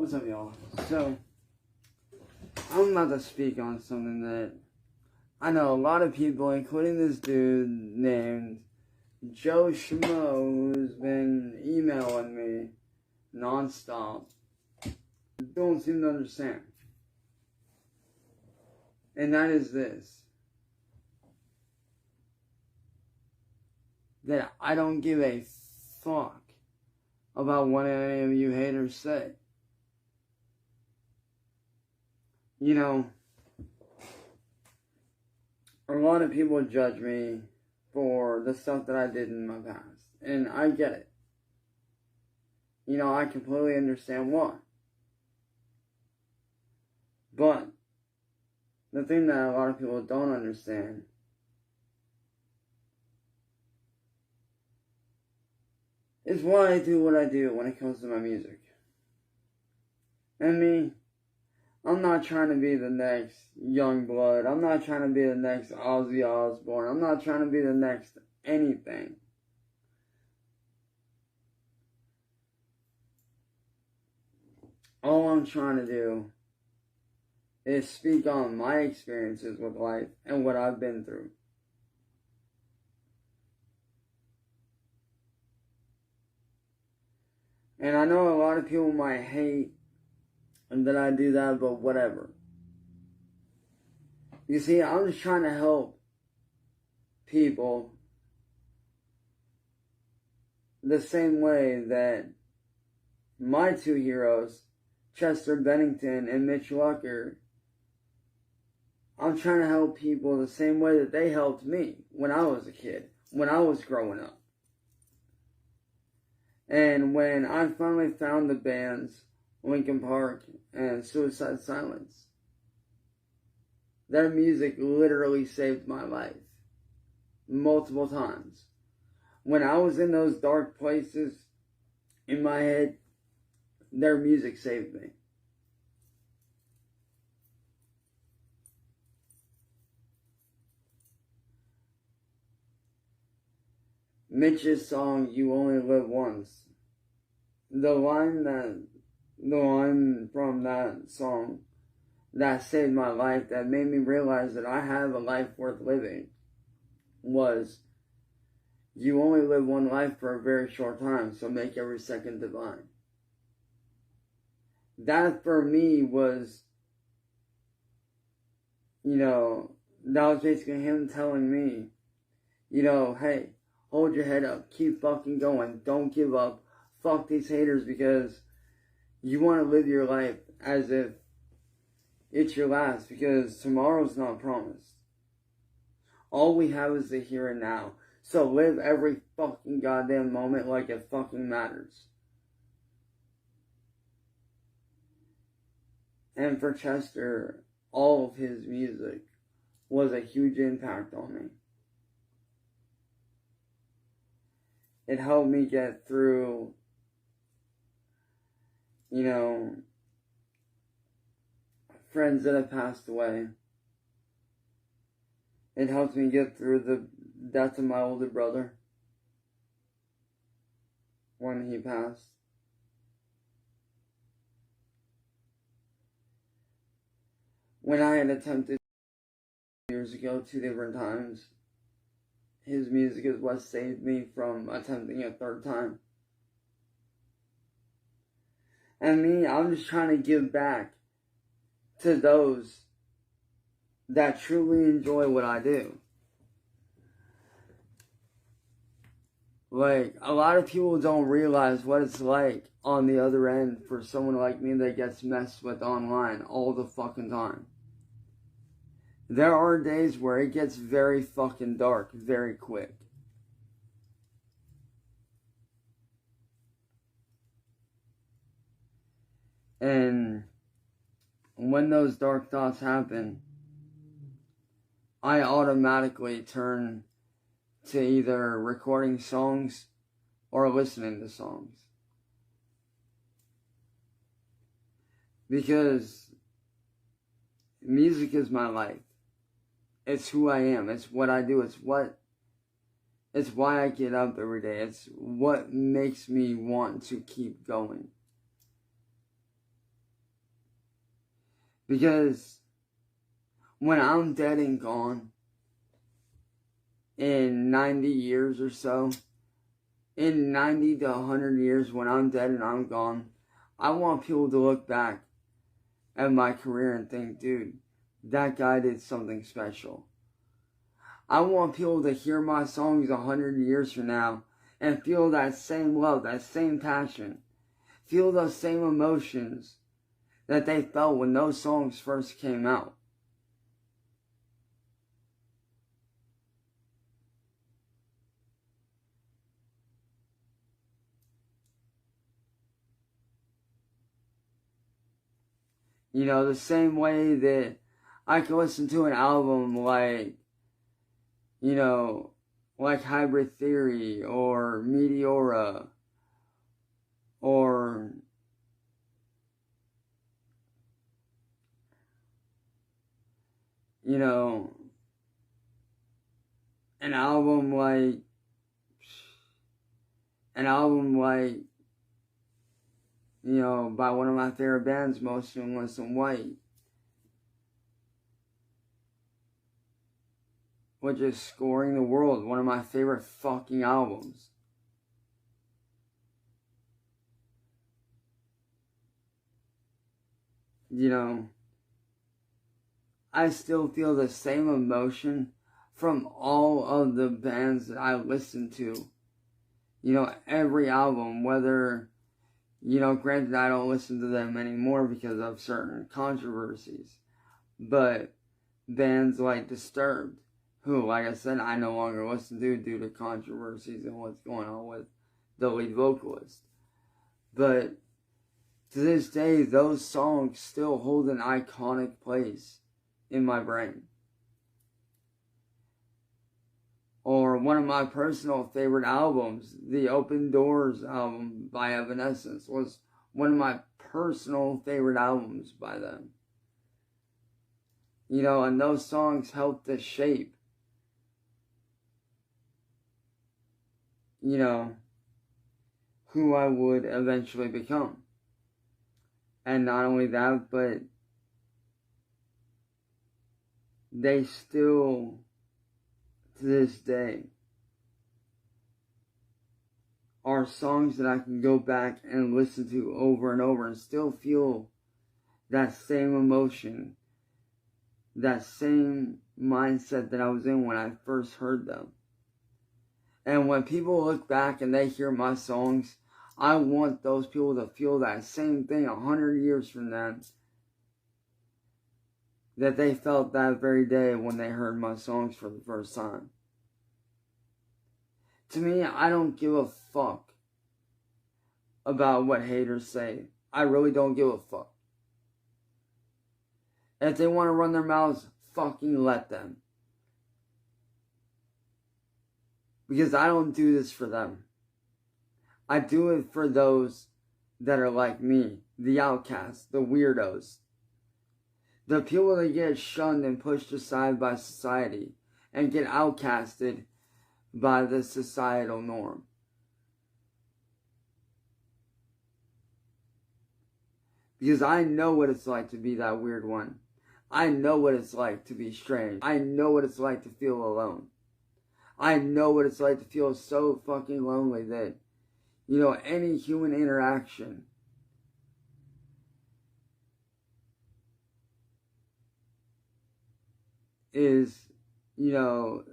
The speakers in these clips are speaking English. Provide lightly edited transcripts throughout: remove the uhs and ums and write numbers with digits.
What's up, y'all? So, I'm about to speak on something that I know a lot of people, including this dude named Joe Schmo, who's been emailing me nonstop, don't seem to understand. And that is this. That I don't give a fuck about what any of you haters say. You know, a lot of people judge me for the stuff that I did in my past. And I get it. You know, I completely understand why. But the thing that a lot of people don't understand is why I do what I do when it comes to my music. And me, I'm not trying to be the next Youngblood. I'm not trying to be the next Ozzy Osbourne. I'm not trying to be the next anything. All I'm trying to do is speak on my experiences with life and what I've been through. And I know a lot of people might hate that I do that, but whatever. You see, I'm just trying to help people the same way that my two heroes, Chester Bennington and Mitch Lucker, I'm trying to help people the same way that they helped me when I was a kid, when I was growing up. And when I finally found the bands Linkin Park and Suicide Silence, their music literally saved my life multiple times. When I was in those dark places in my head, their music saved me. Mitch's song, You Only Live Once. The line from that song that saved my life, that made me realize that I have a life worth living, was, you only live one life for a very short time, so make every second divine. That for me was, that was basically him telling me, hey, hold your head up, keep fucking going, don't give up, fuck these haters, because you want to live your life as if it's your last, because tomorrow's not promised. All we have is the here and now. So live every fucking goddamn moment like it fucking matters. And for Chester, all of his music was a huge impact on me. It helped me get through, friends that have passed away. It helped me get through the death of my older brother when he passed. When I had attempted years ago 2 different times, his music is what saved me from attempting a third time. And me, I'm just trying to give back to those that truly enjoy what I do. Like, a lot of people don't realize what it's like on the other end for someone like me that gets messed with online all the fucking time. There are days where it gets very fucking dark very quick. And when those dark thoughts happen, I automatically turn to either recording songs or listening to songs. Because music is my life. It's who I am. It's what I do. It's why I get up every day. It's what makes me want to keep going. Because when I'm dead and gone, in 90 years or so, in 90 to 100 years when I'm dead and I'm gone, I want people to look back at my career and think, dude, that guy did something special. I want people to hear my songs 100 years from now and feel that same love, that same passion, feel those same emotions that they felt when those songs first came out. You know, the same way that I can listen to an album like, you know, like Hybrid Theory or Meteora or you know, an album like you know, by one of my favorite bands, Motionless in White, which is Scoring the World, one of my favorite fucking albums. You know, I still feel the same emotion from all of the bands that I listen to. You know, every album, whether, you know, granted I don't listen to them anymore because of certain controversies, but bands like Disturbed, who, like I said, I no longer listen to due to controversies and what's going on with the lead vocalist. But to this day, those songs still hold an iconic place in my brain. Or one of my personal favorite albums, the Open Doors album by Evanescence, was one of my personal favorite albums by them. You know, and those songs helped to shape, you know, who I would eventually become. And not only that, but they still, to this day, are songs that I can go back and listen to over and over and still feel that same emotion, that same mindset that I was in when I first heard them. And when people look back and they hear my songs, I want those people to feel that same thing 100 years from then that they felt that very day when they heard my songs for the first time. To me, I don't give a fuck about what haters say. I really don't give a fuck. If they want to run their mouths, fucking let them. Because I don't do this for them. I do it for those that are like me, the outcasts, the weirdos, the people that get shunned and pushed aside by society and get outcasted by the societal norm. Because I know what it's like to be that weird one. I know what it's like to be strange. I know what it's like to feel alone. I know what it's like to feel so fucking lonely that, you know, any human interaction is, you know,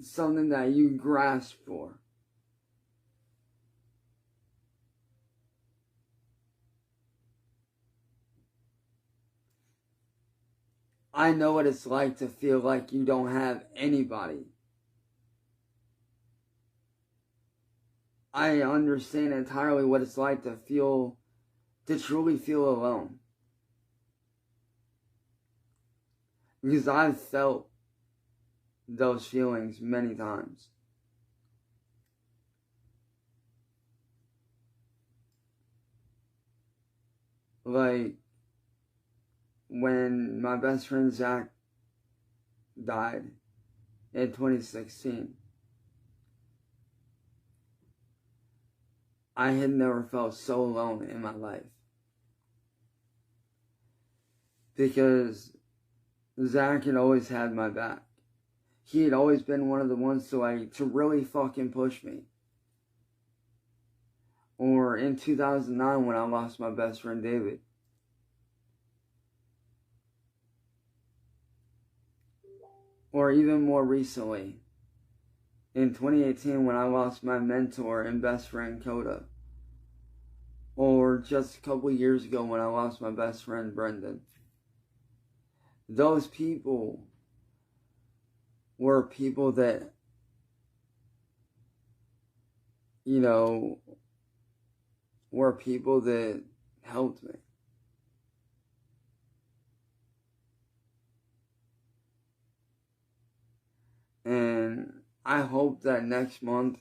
something that you grasp for. I know what it's like to feel like you don't have anybody. I understand entirely what it's like to truly feel alone. Because I've felt those feelings many times. Like, when my best friend Zach died in 2016, I had never felt so alone in my life. because Zach had always had my back. He had always been one of the ones to really fucking push me. Or in 2009 when I lost my best friend David. Or even more recently, in 2018 when I lost my mentor and best friend Coda. Or just a couple years ago when I lost my best friend Brendan. Those people were people that, you know, were people that helped me. And I hope that next month